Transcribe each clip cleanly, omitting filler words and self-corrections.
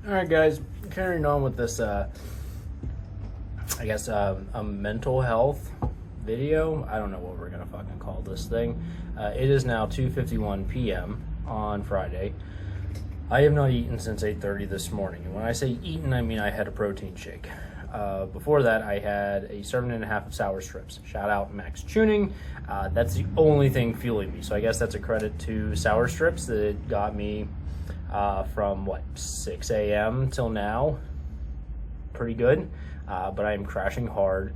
Alright, guys, carrying on with this, a mental health video. I don't know what we're gonna fucking call this thing. It is now 2:51 p.m. on Friday. I have not eaten since 8:30 this morning. And when I say eaten, I mean I had a protein shake. Before that, I had a serving and a half of sour strips. Shout out Max Tuning. That's the only thing fueling me. So I guess that's a credit to sour strips that it got me from 6 a.m. till now. Pretty good, but I am crashing hard.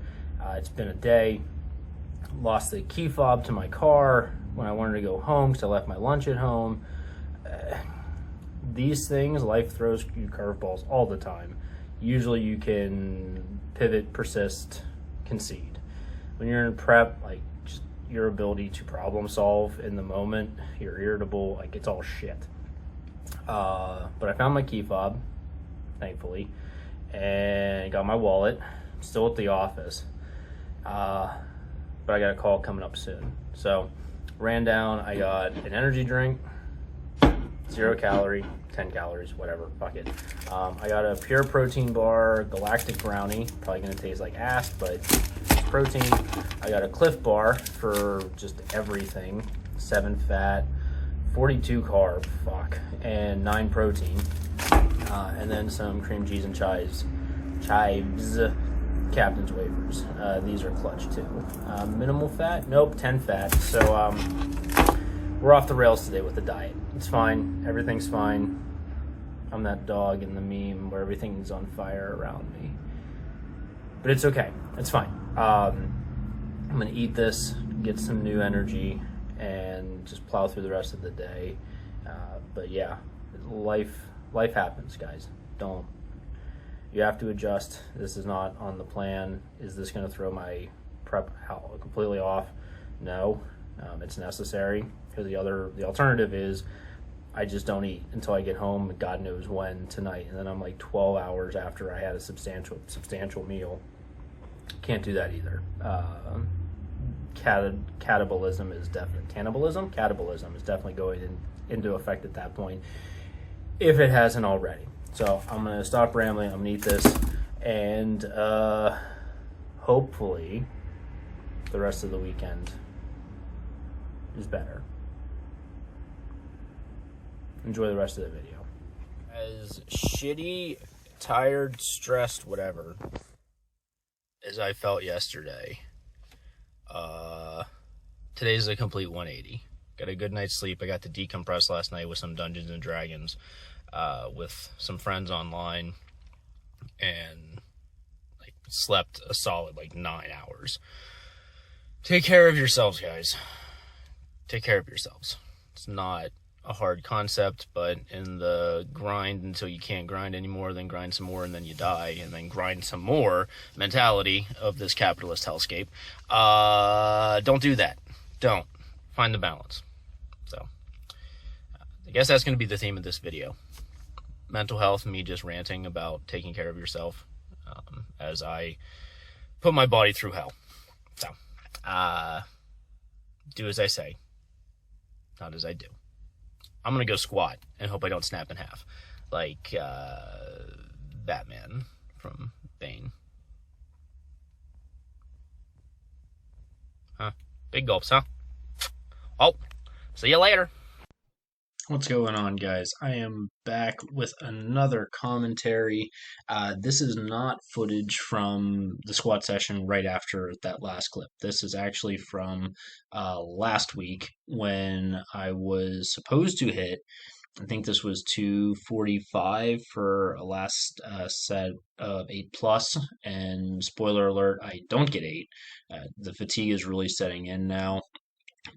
It's been a day. Lost the key fob to my car when I wanted to go home because I left my lunch at home. These things, life throws you curveballs all the time. Usually you can pivot, persist, concede. When you're in prep, just your ability to problem solve in the moment, you're irritable, it's all shit. But I found my key fob, thankfully, and got my wallet. I'm still at the office, but I got a call coming up soon. So ran down, I got an energy drink, 0 calorie, 10 calories, whatever, fuck it. I got a pure protein bar, galactic brownie, probably gonna taste like ass, but it's protein. I got a Cliff bar for just everything, 7 fat, 42 carb, and 9 protein, and then some cream cheese and chives, Captain's wafers. These are clutch too. Minimal fat? Nope, 10 fat. So we're off the rails today with the diet. It's fine. Everything's fine. I'm that dog in the meme where everything's on fire around me. But it's okay. It's fine. I'm going to eat this, get some new energy, and just plow through the rest of the day. But yeah, life happens, guys. You have to adjust. This is not on the plan. Is this going to throw my prep completely off? No. It's necessary because the alternative is I just don't eat until I get home, God knows when, tonight, and then I'm 12 hours after I had a substantial meal. Can't do that either. Cannibalism is definitely going into effect at that point if it hasn't already. So I'm gonna stop rambling. I'm gonna eat this, and hopefully the rest of the weekend is better. Enjoy the rest of the video. As shitty, tired, stressed, whatever as I felt yesterday, today's a complete 180. Got a good night's sleep. I got to decompress last night with some Dungeons and Dragons with some friends online, and slept a solid 9 hours. Take care of yourselves, guys. Take care of yourselves. It's not a hard concept, but in the grind until you can't grind anymore, then grind some more, and then you die, and then grind some more mentality of this capitalist hellscape, don't do that. Don't. Find the balance. So I guess that's going to be the theme of this video. Mental health, me just ranting about taking care of yourself as I put my body through hell. So do as I say, not as I do. I'm going to go squat and hope I don't snap in half like Batman from Bane. Huh? Big gulps, huh? Oh, see you later. What's going on, guys? I am back with another commentary. This is not footage from the squat session right after that last clip. This is actually from last week when I was supposed to hit, I think this was 245 for a last set of 8 plus, and spoiler alert, I don't get 8. The fatigue is really setting in now,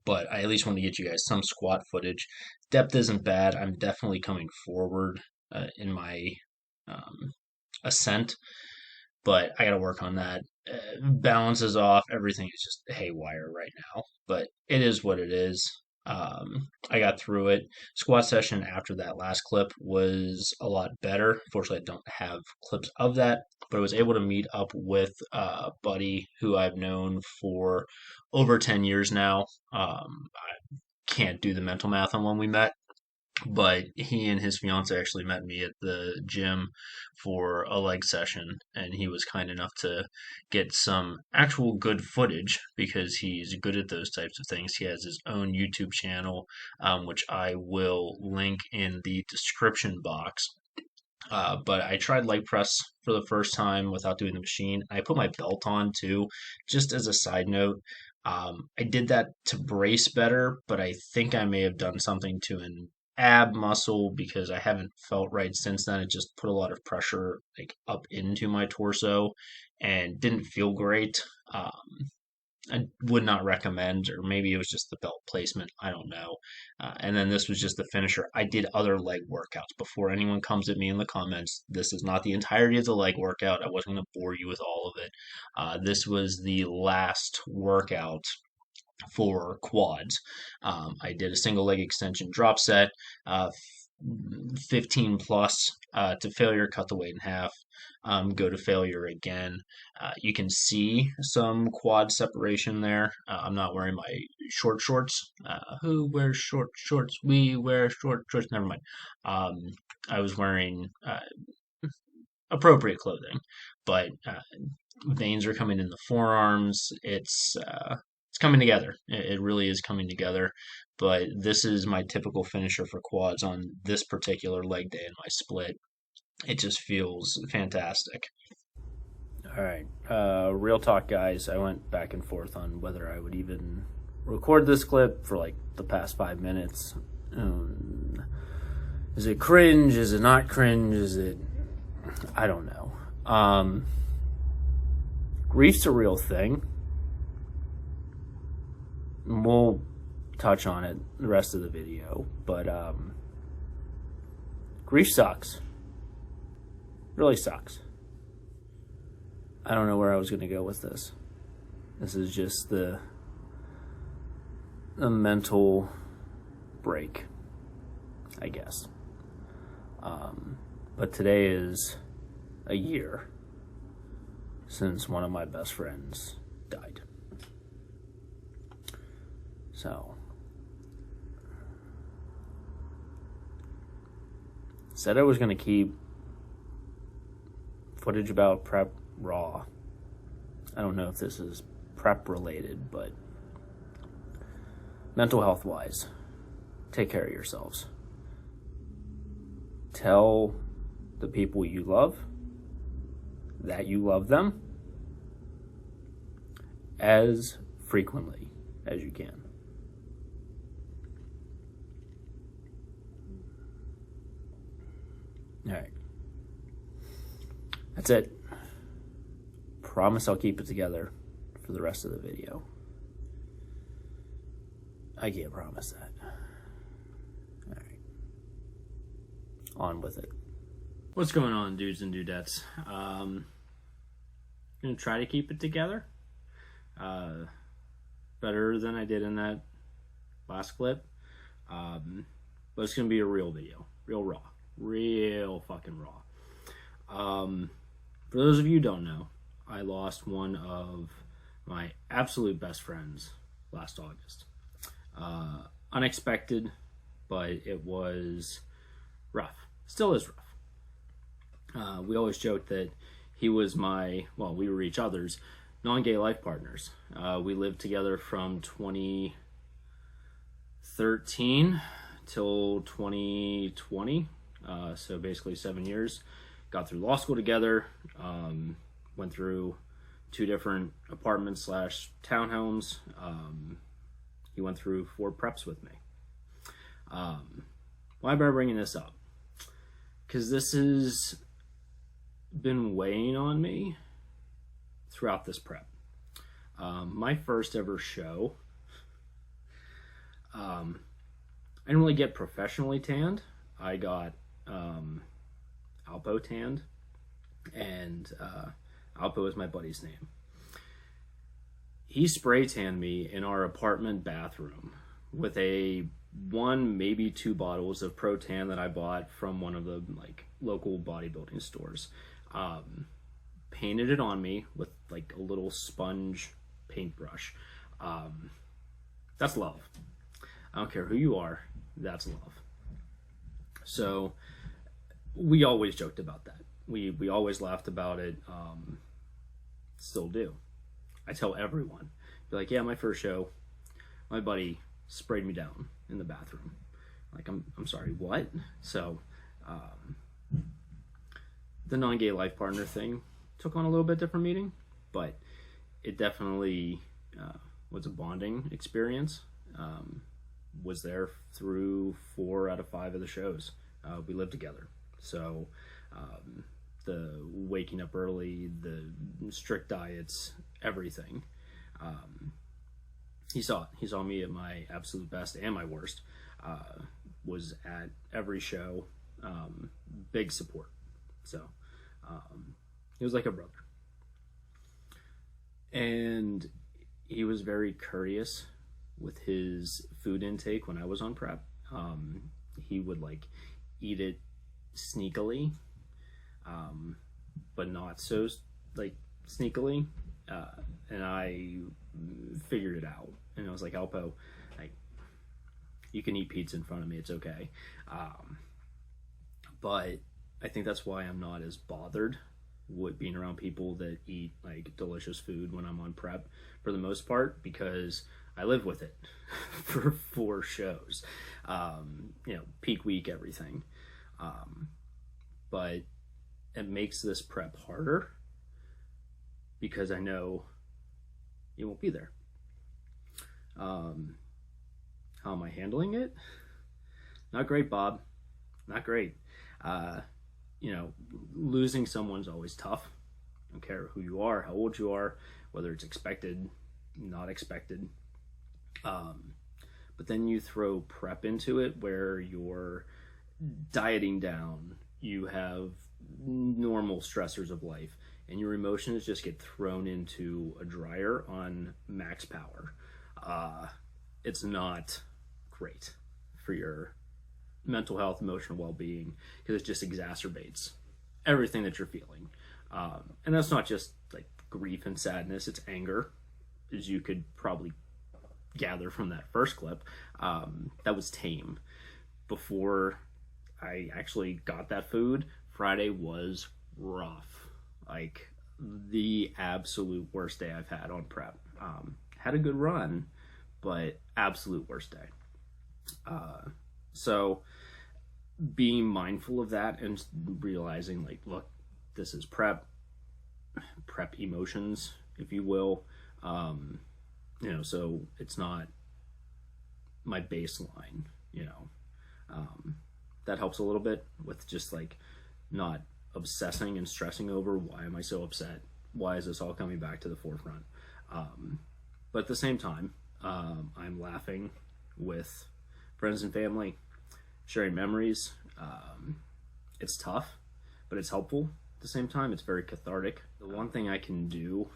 but I at least want to get you guys some squat footage. Depth isn't bad. I'm definitely coming forward in my um, ascent, but I got to work on that. Balance is off. Everything is just haywire right now, but it is what it is. I got through it. Squat session after that last clip was a lot better. Fortunately, I don't have clips of that, but I was able to meet up with a buddy who I've known for over 10 years now. I can't do the mental math on when we met, but he and his fiance actually met me at the gym for a leg session, and he was kind enough to get some actual good footage because he's good at those types of things. He has his own YouTube channel, which I will link in the description box. But I tried leg press for the first time without doing the machine. I put my belt on too, just as a side note. I did that to brace better, but I think I may have done something to an ab muscle because I haven't felt right since then. It just put a lot of pressure like up into my torso and didn't feel great. I would not recommend, or maybe it was just the belt placement. I don't know. And then this was just the finisher. I did other leg workouts before anyone comes at me in the comments. This is not the entirety of the leg workout. I wasn't going to bore you with all of it. This was the last workout for quads. I did a single leg extension drop set, 15 plus to failure, cut the weight in half, go to failure again. You can see some quad separation there. I'm not wearing my short shorts. Who wears short shorts? We wear short shorts. Never mind. I was wearing appropriate clothing, but veins are coming in the forearms. It's coming together. It really is coming together. But this is my typical finisher for quads on this particular leg day in my split. It just feels fantastic. All right. Real talk, guys. I went back and forth on whether I would even record this clip for like the past 5 minutes. Is it cringe? Is it not cringe? Is it... I don't know. Grief's a real thing. We'll touch on it the rest of the video, but grief sucks. Really sucks. I don't know where I was going to go with this. This is just the mental break, I guess. But today is a year since one of my best friends died. So, said I was going to keep footage about prep raw. I don't know if this is prep related, but mental health wise, take care of yourselves. Tell the people you love that you love them as frequently as you can. All right. That's it. Promise I'll keep it together for the rest of the video. I can't promise that. All right. On with it. What's going on, dudes and dudettes? Gonna try to keep it together. Better than I did in that last clip. But it's gonna be a real video. Real raw. Real fucking raw. For those of you who don't know, I lost one of my absolute best friends last August. Unexpected, but it was rough. Still is rough. We always joked that he was we were each other's non-gay life partners. We lived together from 2013 till 2020. So basically 7 years. Got through law school together. Went through 2 different apartments / townhomes. He went through 4 preps with me. Why am I bringing this up? Because this has been weighing on me throughout this prep. My first ever show, I didn't really get professionally tanned. I got Alpo tanned, and Alpo is my buddy's name. He spray tanned me in our apartment bathroom with a 1, maybe 2 bottles of Pro Tan that I bought from one of the local bodybuilding stores. Painted it on me with a little sponge paintbrush. That's love. I don't care who you are, that's love. So we always joked about that. We always laughed about it. Still do. I tell everyone, be like, yeah, my first show, my buddy sprayed me down in the bathroom. Like, I'm sorry, what? So, the non-gay life partner thing took on a little bit different meaning, but it definitely was a bonding experience. Was there through 4 out of 5 of the shows. We lived together. So, the waking up early, the strict diets, everything. He saw it. He saw me at my absolute best and my worst. Was at every show. Big support. So he was like a brother. And he was very courteous with his food intake when I was on prep. He would like eat it sneakily, but not so like sneakily. And I figured it out. And I was like, Alpo, like, you can eat pizza in front of me. It's okay. But I think that's why I'm not as bothered with being around people that eat like delicious food when I'm on prep for the most part, because I live with it for 4 shows, peak week, everything. But it makes this prep harder because I know you won't be there. How am I handling it? Not great, Bob. Not great. Losing someone's always tough. I don't care who you are, how old you are, whether it's expected, not expected. But then you throw prep into it where you're dieting down, you have normal stressors of life, and your emotions just get thrown into a dryer on max power. It's not great for your mental health, emotional well-being, because it just exacerbates everything that you're feeling. And that's not just like grief and sadness, it's anger, as you could probably gather from that first clip. That was tame. Before I actually got that food, Friday was rough. Like the absolute worst day I've had on prep. Had a good run, but absolute worst day. So being mindful of that and realizing like, look, this is prep emotions, if you will. So it's not my baseline, that helps a little bit with just like not obsessing and stressing over why am I so upset? Why is this all coming back to the forefront? But at the same time, I'm laughing with friends and family, sharing memories. It's tough, but it's helpful. At the same time, it's very cathartic. The one thing I can do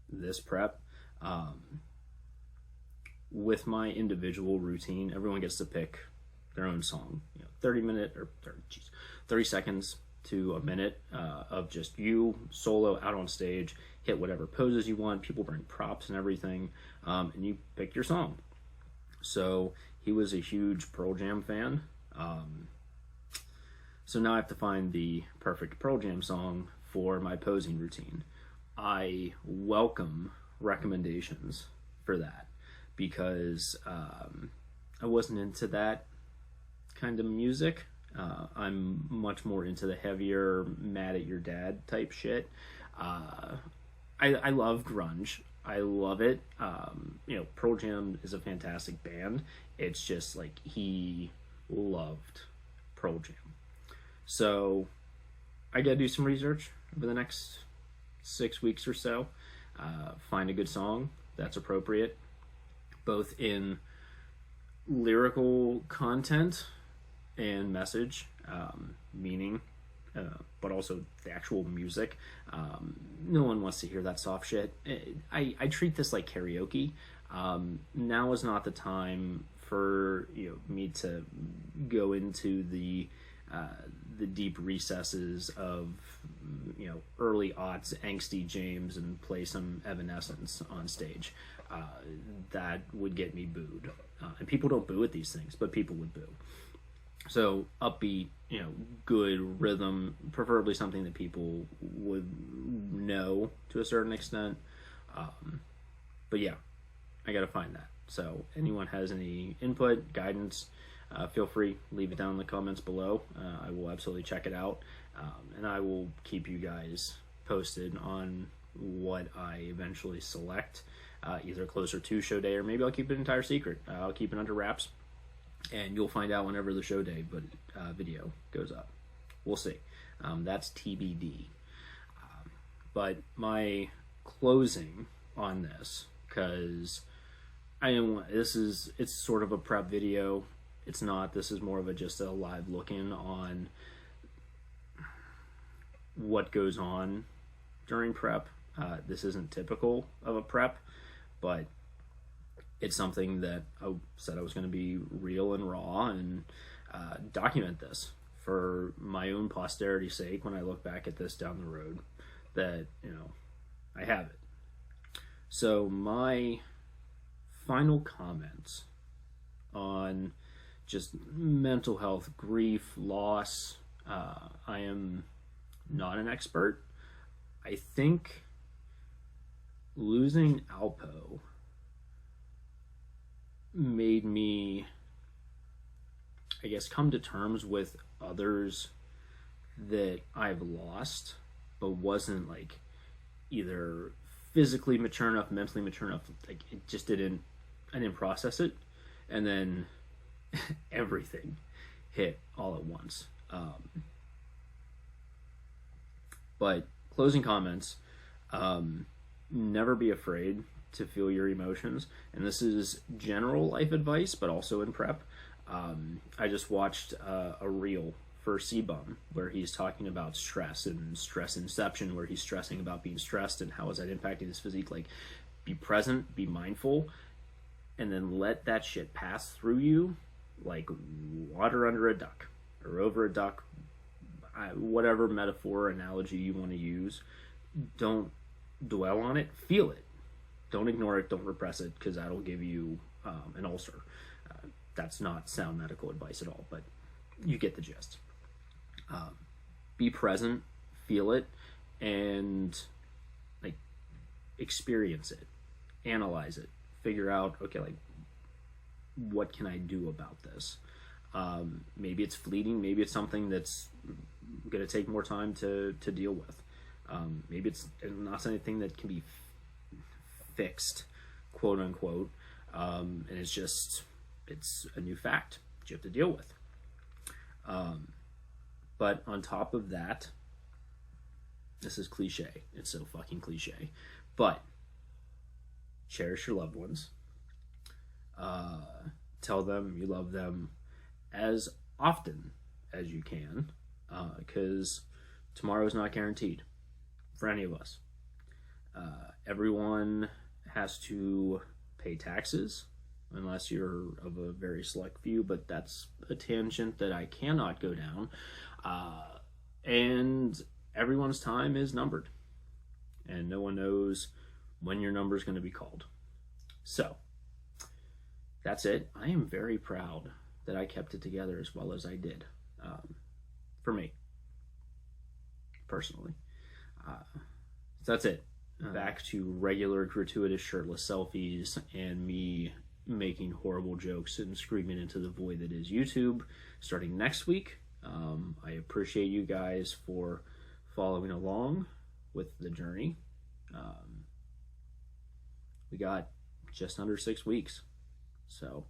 this prep, with my individual routine, everyone gets to pick their own song. 30 seconds to a minute of just you solo out on stage, hit whatever poses you want. People bring props and everything, and you pick your song. So he was a huge Pearl Jam fan. So now I have to find the perfect Pearl Jam song for my posing routine. I welcome recommendations for that because I wasn't into that kind of music. I'm much more into the heavier, mad at your dad type shit. I love grunge. I love it. Pearl Jam is a fantastic band. It's just like he loved Pearl Jam. So I gotta do some research over the next 6 weeks or so. Find a good song that's appropriate, both in lyrical content and message, meaning, but also the actual music. No one wants to hear that soft shit. I treat this like karaoke. Now is not the time for me to go into the deep recesses of early aughts angsty James and play some Evanescence on stage. That would get me booed, and people don't boo at these things, but people would boo. So upbeat, good rhythm, preferably something that people would know to a certain extent. But yeah, I gotta find that. So anyone has any input, guidance, feel free, leave it down in the comments below. I will absolutely check it out, and I will keep you guys posted on what I eventually select, either closer to show day, or maybe I'll keep it entire secret. I'll keep it under wraps, and you'll find out whenever the show day video goes up. We'll see. That's TBD. But my closing on this, because it's sort of a prep video. It's not. This is more of just a live look-in on what goes on during prep. This isn't typical of a prep, but it's something that I said I was going to be real and raw and document this for my own posterity's sake when I look back at this down the road, that, I have it. So my final comments on just mental health, grief, loss. I am not an expert. I think losing Alpo made me, I guess, come to terms with others that I've lost, but wasn't like either physically mature enough, mentally mature enough. Like it just I didn't process it, and then everything hit all at once. But closing comments, never be afraid to feel your emotions. And this is general life advice, but also in prep. I just watched a reel for C-Bum where he's talking about stress and stress inception, where he's stressing about being stressed and how is that impacting his physique. Like, be present, be mindful, and then let that shit pass through you like water under a duck or over a duck, whatever metaphor, analogy you want to use. Don't dwell on it, feel it. Don't ignore it, don't repress it, because that'll give you an ulcer. That's not sound medical advice at all, but you get the gist. Be present, feel it, and like experience it, analyze it, figure out, okay, like, what can I do about this? Maybe it's fleeting, maybe it's something that's going to take more time to deal with. Maybe it's not anything that can be fixed, quote unquote, and it's a new fact that you have to deal with. But on top of that, this is cliche. It's so fucking cliche. But cherish your loved ones. Tell them you love them as often as you can, because tomorrow's not guaranteed for any of us. Everyone has to pay taxes, unless you're of a very select few, but that's a tangent that I cannot go down. And everyone's time is numbered, and no one knows when your number is going to be called. So that's it. I am very proud that I kept it together as well as I did, for me personally. So that's it. Back to regular gratuitous shirtless selfies and me making horrible jokes and screaming into the void that is YouTube starting next week. I appreciate you guys for following along with the journey. We got just under 6 weeks, so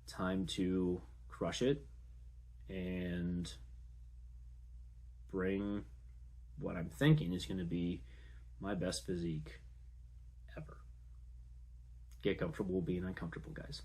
time to crush it and bring what I'm thinking is going to be my best physique ever. Get comfortable being uncomfortable, guys.